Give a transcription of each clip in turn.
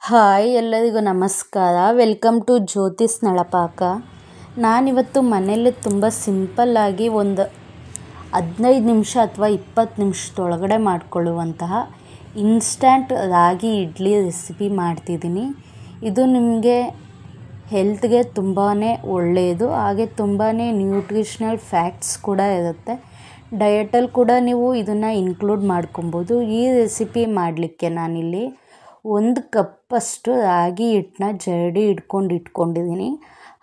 Hi ಎಲ್ಲರಿಗೂ ನಮಸ್ಕಾರ. Welcome to Jyothi's ನಳಪಾಕ. ನಾನಿವತ್ತು ಮನೆಯಲ್ಲೇ ತುಂಬ ಸಿಂಪಲ್ಲಾಗಿ ಒಂದು 15 ನಿಮಿಷ ಅಥವಾ 20 ನಿಮಿಷದೊಳಗಡೆ ಮಾಡಿಕೊಳ್ಳುವಂತಹ ಇನ್ಸ್ಟ್ಯಾಂಟ್ ರಾಗಿ ಇಡ್ಲಿ ರೆಸಿಪಿ ಮಾಡ್ತಿದ್ದೀನಿ. ಇದು ನಿಮಗೆ ಹೆಲ್ತ್ಗೆ ತುಂಬಾ ಒಳ್ಳೆಯದು, ಹಾಗೆ ತುಂಬಾ ನ್ಯೂಟ್ರಿಷನಲ್ ಫ್ಯಾಕ್ಟ್ಸ್ ಕೂಡ ಇರುತ್ತೆ. ಡಯಟಲ್ಲಿ ಕೂಡ ನೀವು ಇದನ್ನು ಇನ್ಕ್ಲೂಡ್ ಮಾಡ್ಕೊಬೋದು. ಈ ರೆಸಿಪಿ ಮಾಡಲಿಕ್ಕೆ ನಾನಿಲ್ಲಿ 1 ಕಪ್ಪಷ್ಟು ರಾಗಿ ಹಿಟ್ಟನ್ನ ಜರಡಿ ಇಟ್ಕೊಂಡಿದ್ದೀನಿ.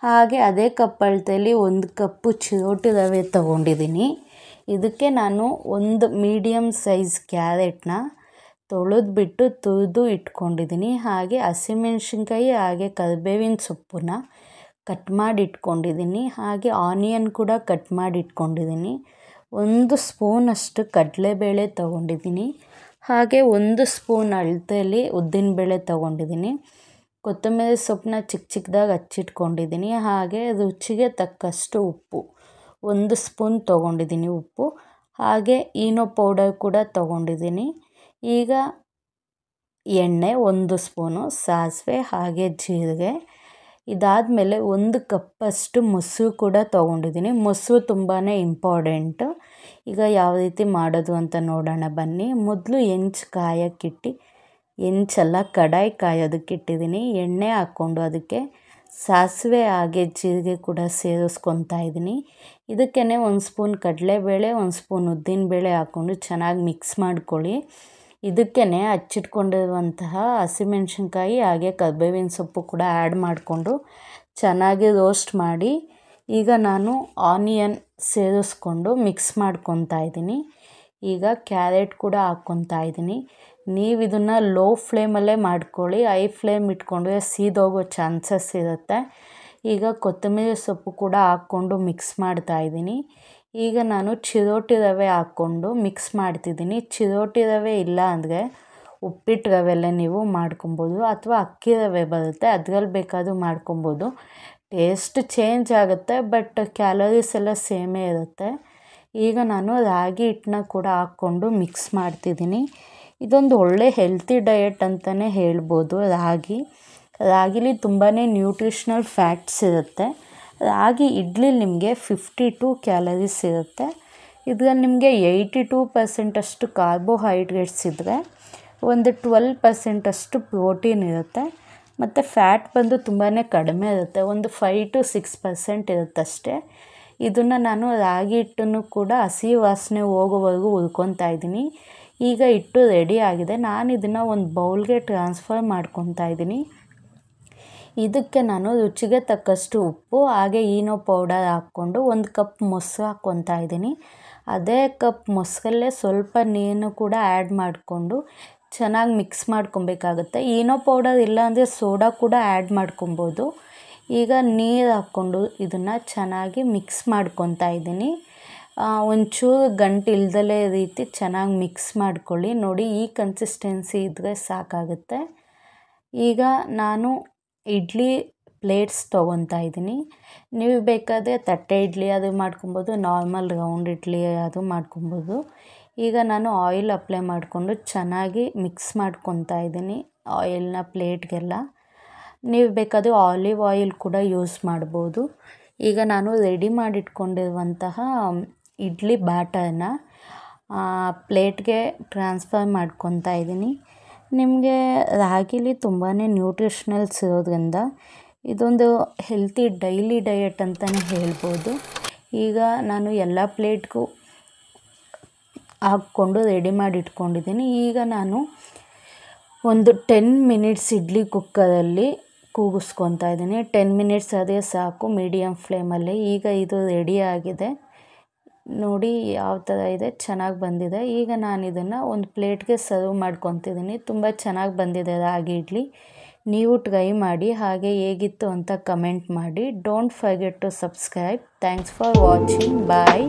ಹಾಗೆ ಅದೇ ಕಪ್ ಅಳತೆಯಲ್ಲಿ 1 ಕಪ್ಪು ಚಿರೋಟಿ ರವೆ ತೊಗೊಂಡಿದ್ದೀನಿ. ಇದಕ್ಕೆ ನಾನು ಒಂದು ಮೀಡಿಯಮ್ ಸೈಜ್ ಕ್ಯಾರೆಟ್ನ ತೊಳೆದ್ಬಿಟ್ಟು ತುರಿದು ಇಟ್ಕೊಂಡಿದ್ದೀನಿ. ಹಾಗೆ ಹಸಿಮೆಣ್ಸಿನ್ಕಾಯಿ ಹಾಗೆ ಕರಿಬೇವಿನ ಸೊಪ್ಪನ್ನ ಕಟ್ ಮಾಡಿ ಇಟ್ಕೊಂಡಿದ್ದೀನಿ. ಹಾಗೆ ಆನಿಯನ್ ಕೂಡ ಕಟ್ ಮಾಡಿ ಇಟ್ಕೊಂಡಿದ್ದೀನಿ. 1 ಸ್ಪೂನಷ್ಟು ಕಡಲೆಬೇಳೆ ತೊಗೊಂಡಿದ್ದೀನಿ. ಹಾಗೆ 1 ಸ್ಪೂನ್ ಅಳತೆಯಲ್ಲಿ ಉದ್ದಿನಬೇಳೆ ತೊಗೊಂಡಿದ್ದೀನಿ. ಕೊತ್ತಂಬರಿ ಸೊಪ್ಪನ್ನ ಚಿಕ್ಕದಾಗಿ ಹಚ್ಚಿಟ್ಕೊಂಡಿದ್ದೀನಿ. ಹಾಗೆ ರುಚಿಗೆ ತಕ್ಕಷ್ಟು ಉಪ್ಪು 1 ಸ್ಪೂನ್ ತೊಗೊಂಡಿದ್ದೀನಿ ಉಪ್ಪು. ಹಾಗೆ ಈನೋ ಪೌಡರ್ ಕೂಡ ತೊಗೊಂಡಿದ್ದೀನಿ. ಈಗ ಎಣ್ಣೆ 1 ಸ್ಪೂನು, ಸಾಸಿವೆ ಹಾಗೆ ಜೀರಿಗೆ. ಇದಾದಮೇಲೆ 1 ಕಪ್ಪಷ್ಟು ಮೊಸರು ಕೂಡ ತೊಗೊಂಡಿದ್ದೀನಿ. ಮೊಸರು ತುಂಬಾ ಇಂಪಾರ್ಟೆಂಟು. ಈಗ ಯಾವ ರೀತಿ ಮಾಡೋದು ಅಂತ ನೋಡೋಣ ಬನ್ನಿ. ಮೊದಲು ಹೆಂಚು ಕಾಯಕ್ಕಿಟ್ಟು, ಹೆಂಚಲ್ಲ ಕಡಾಯಿ ಕಾಯೋದಕ್ಕಿಟ್ಟಿದ್ದೀನಿ. ಎಣ್ಣೆ ಹಾಕ್ಕೊಂಡು ಅದಕ್ಕೆ ಸಾಸಿವೆ ಹಾಗೆ ಜೀರಿಗೆ ಕೂಡ ಸೇರಿಸ್ಕೊತಾ ಇದ್ದೀನಿ. ಇದಕ್ಕೇ 1 ಸ್ಪೂನ್ ಕಡಲೆಬೇಳೆ, 1 ಸ್ಪೂನ್ ಉದ್ದಿನಬೇಳೆ ಹಾಕ್ಕೊಂಡು ಚೆನ್ನಾಗಿ ಮಿಕ್ಸ್ ಮಾಡ್ಕೊಳ್ಳಿ. ಇದಕ್ಕೇ ಹಚ್ಚಿಟ್ಕೊಂಡಿರುವಂತಹ ಹಸಿಮೆಣ್ಸಿನ್ಕಾಯಿ ಹಾಗೆ ಕರಿಬೇವಿನ ಸೊಪ್ಪು ಕೂಡ ಆ್ಯಡ್ ಮಾಡಿಕೊಂಡು ಚೆನ್ನಾಗಿ ರೋಸ್ಟ್ ಮಾಡಿ, ಈಗ ನಾನು ಆನಿಯನ್ ಸೇರಿಸ್ಕೊಂಡು ಮಿಕ್ಸ್ ಮಾಡ್ಕೊತಾ ಇದ್ದೀನಿ. ಈಗ ಕ್ಯಾರೆಟ್ ಕೂಡ ಹಾಕ್ಕೊತಾ ಇದ್ದೀನಿ. ನೀವು ಇದನ್ನು ಲೋ ಫ್ಲೇಮಲ್ಲೇ ಮಾಡ್ಕೊಳ್ಳಿ. ಹೈ ಫ್ಲೇಮ್ ಇಟ್ಕೊಂಡ್ರೆ ಸೀದೋಗೋ ಚಾನ್ಸಸ್ ಇರುತ್ತೆ. ಈಗ ಕೊತ್ತಂಬರಿ ಸೊಪ್ಪು ಕೂಡ ಹಾಕ್ಕೊಂಡು ಮಿಕ್ಸ್ ಮಾಡ್ತಾ ಇದ್ದೀನಿ. ಈಗ ನಾನು ಚಿರೋಟಿ ರವೆ ಹಾಕ್ಕೊಂಡು ಮಿಕ್ಸ್ ಮಾಡ್ತಿದ್ದೀನಿ. ಚಿರೋಟಿ ರವೆ ಇಲ್ಲ ಅಂದರೆ ಉಪ್ಪಿಟ್ಟು ರವೆಲ್ಲೇ ನೀವು ಮಾಡ್ಕೊಬೋದು, ಅಥವಾ ಅಕ್ಕಿ ರವೆ ಬರುತ್ತೆ ಅದರಲ್ಲಿ ಬೇಕಾದರೂ ಮಾಡ್ಕೊಬೋದು. ಟೇಸ್ಟ್ ಚೇಂಜ್ ಆಗುತ್ತೆ, ಬಟ್ ಕ್ಯಾಲರೀಸ್ ಎಲ್ಲ ಸೇಮೇ ಇರುತ್ತೆ. ಈಗ ನಾನು ರಾಗಿ ಹಿಟ್ಟನ್ನ ಕೂಡ ಹಾಕ್ಕೊಂಡು ಮಿಕ್ಸ್ ಮಾಡ್ತಿದ್ದೀನಿ. ಇದೊಂದು ಒಳ್ಳೆ ಹೆಲ್ತಿ ಡಯಟ್ ಅಂತಲೇ ಹೇಳ್ಬೋದು. ರಾಗಿಲಿ ತುಂಬಾ ನ್ಯೂಟ್ರಿಷನಲ್ ಫ್ಯಾಕ್ಟ್ಸ್ ಇರುತ್ತೆ. ರಾಗಿ ಇಡ್ಲಿ ನಿಮಗೆ 52 ಕ್ಯಾಲರೀಸ್ ಇರುತ್ತೆ. ಇದರಲ್ಲಿ ನಿಮಗೆ 82% ಅಷ್ಟು ಕಾರ್ಬೋಹೈಡ್ರೇಟ್ಸ್ ಇದ್ದರೆ ಒಂದು 12% ಅಷ್ಟು ಪ್ರೋಟೀನ್ ಇರುತ್ತೆ. ಮತ್ತು ಫ್ಯಾಟ್ ಬಂದು ತುಂಬಾ ಕಡಿಮೆ ಇರುತ್ತೆ, ಒಂದು 5 to 6% ಇರುತ್ತೆ ಅಷ್ಟೇ. ಇದನ್ನು ನಾನು ರಾಗಿ ಹಿಟ್ಟನ್ನು ಕೂಡ ಹಸಿ ವಾಸನೆ ಹೋಗೋವರೆಗೂ ಹುರ್ಕೊತಾ ಇದ್ದೀನಿ. ಈಗ ಹಿಟ್ಟು ರೆಡಿ ಆಗಿದೆ. ನಾನು ಇದನ್ನು ಒಂದು ಬೌಲ್ಗೆ ಟ್ರಾನ್ಸ್ಫರ್ ಮಾಡ್ಕೊತಾ ಇದ್ದೀನಿ. ಇದಕ್ಕೆ ನಾನು ರುಚಿಗೆ ತಕ್ಕಷ್ಟು ಉಪ್ಪು ಹಾಗೆ ಈನೋ ಪೌಡರ್ ಹಾಕ್ಕೊಂಡು 1 ಕಪ್ ಮೊಸರು ಹಾಕ್ಕೊತಾ ಇದ್ದೀನಿ. ಅದೇ ಕಪ್ ಮೊಸರಲ್ಲೇ ಸ್ವಲ್ಪ ನೀರನ್ನು ಕೂಡ ಆ್ಯಡ್ ಮಾಡಿಕೊಂಡು ಚೆನ್ನಾಗಿ ಮಿಕ್ಸ್ ಮಾಡ್ಕೊಬೇಕಾಗುತ್ತೆ. ಈನೋ ಪೌಡರ್ ಇಲ್ಲಾಂದರೆ ಸೋಡಾ ಕೂಡ ಆ್ಯಡ್ ಮಾಡ್ಕೊಬೋದು. ಈಗ ನೀರು ಹಾಕ್ಕೊಂಡು ಇದನ್ನು ಚೆನ್ನಾಗಿ ಮಿಕ್ಸ್ ಮಾಡ್ಕೊತಾ ಇದ್ದೀನಿ. ಒಂಚೂರು ಗಂಟು ಇಲ್ದಲೇ ರೀತಿ ಚೆನ್ನಾಗಿ ಮಿಕ್ಸ್ ಮಾಡ್ಕೊಳ್ಳಿ. ನೋಡಿ, ಈ ಕನ್ಸಿಸ್ಟೆನ್ಸಿ ಇದ್ದರೆ ಸಾಕಾಗುತ್ತೆ. ಈಗ ನಾನು ಇಡ್ಲಿ ಪ್ಲೇಟ್ಸ್ ತೊಗೊತಾ ಇದ್ದೀನಿ. ನೀವು ಬೇಕಾದರೆ ತಟ್ಟೆ ಇಡ್ಲಿ ಅದು ಮಾಡ್ಕೊಬೋದು, ನಾರ್ಮಲ್ ರೌಂಡ್ ಇಡ್ಲಿ ಅದು ಮಾಡ್ಕೊಬೋದು. ಈಗ ನಾನು ಆಯಿಲ್ ಅಪ್ಲೈ ಮಾಡಿಕೊಂಡು ಚೆನ್ನಾಗಿ ಮಿಕ್ಸ್ ಮಾಡ್ಕೊತಾ ಇದ್ದೀನಿ ಆಯಿಲ್ನ ಪ್ಲೇಟ್ಗೆಲ್ಲ. ನೀವು ಬೇಕಾದರೆ ಆಲಿವ್ ಆಯಿಲ್ ಕೂಡ ಯೂಸ್ ಮಾಡ್ಬೋದು. ಈಗ ನಾನು ರೆಡಿ ಮಾಡಿಟ್ಕೊಂಡಿರುವಂತಹ ಇಡ್ಲಿ ಬ್ಯಾಟರ್ನ ಪ್ಲೇಟ್ಗೆ ಟ್ರಾನ್ಸ್ಫರ್ ಮಾಡ್ಕೊತಾ ಇದ್ದೀನಿ. ನಿಮಗೆ ರಾಗಿಲಿ ತುಂಬಾ ನ್ಯೂಟ್ರಿಷನಲ್ಸ್ ಇರೋದ್ರಿಂದ ಇದೊಂದು ಹೆಲ್ತಿ ಡೈಲಿ ಡಯಟ್ ಅಂತಲೇ ಹೇಳ್ಬೋದು. ಈಗ ನಾನು ಎಲ್ಲ ಪ್ಲೇಟ್ಗೂ ಹಾಕ್ಕೊಂಡು ರೆಡಿ ಮಾಡಿ ಇಟ್ಕೊಂಡಿದ್ದೀನಿ. ಈಗ ನಾನು ಒಂದು 10 ಮಿನಿಟ್ಸ್ ಇಡ್ಲಿ ಕುಕ್ಕರಲ್ಲಿ ಕೂಗಿಸ್ಕೊತಾ ಇದ್ದೀನಿ. 10 ಮಿನಿಟ್ಸ್ ಅದೇ ಸಾಕು ಮೀಡಿಯಮ್ ಫ್ಲೇಮಲ್ಲಿ. ಈಗ ಇದು ರೆಡಿ ಆಗಿದೆ. ನೋಡಿ ಯಾವ ಥರ ಇದೆ, ಚೆನ್ನಾಗಿ ಬಂದಿದೆ. ಈಗ ನಾನು ಇದನ್ನು ಒಂದು ಪ್ಲೇಟ್ಗೆ ಸರ್ವ್ ಮಾಡ್ಕೊತಿದ್ದೀನಿ. ತುಂಬ ಚೆನ್ನಾಗಿ ಬಂದಿದೆ ರಾಗಿ ಇಡ್ಲಿ. ನೀವು ಟ್ರೈ ಮಾಡಿ, ಹಾಗೆ ಹೇಗಿತ್ತು ಅಂತ ಕಮೆಂಟ್ ಮಾಡಿ. Don't forget to subscribe. Thanks for watching. Bye.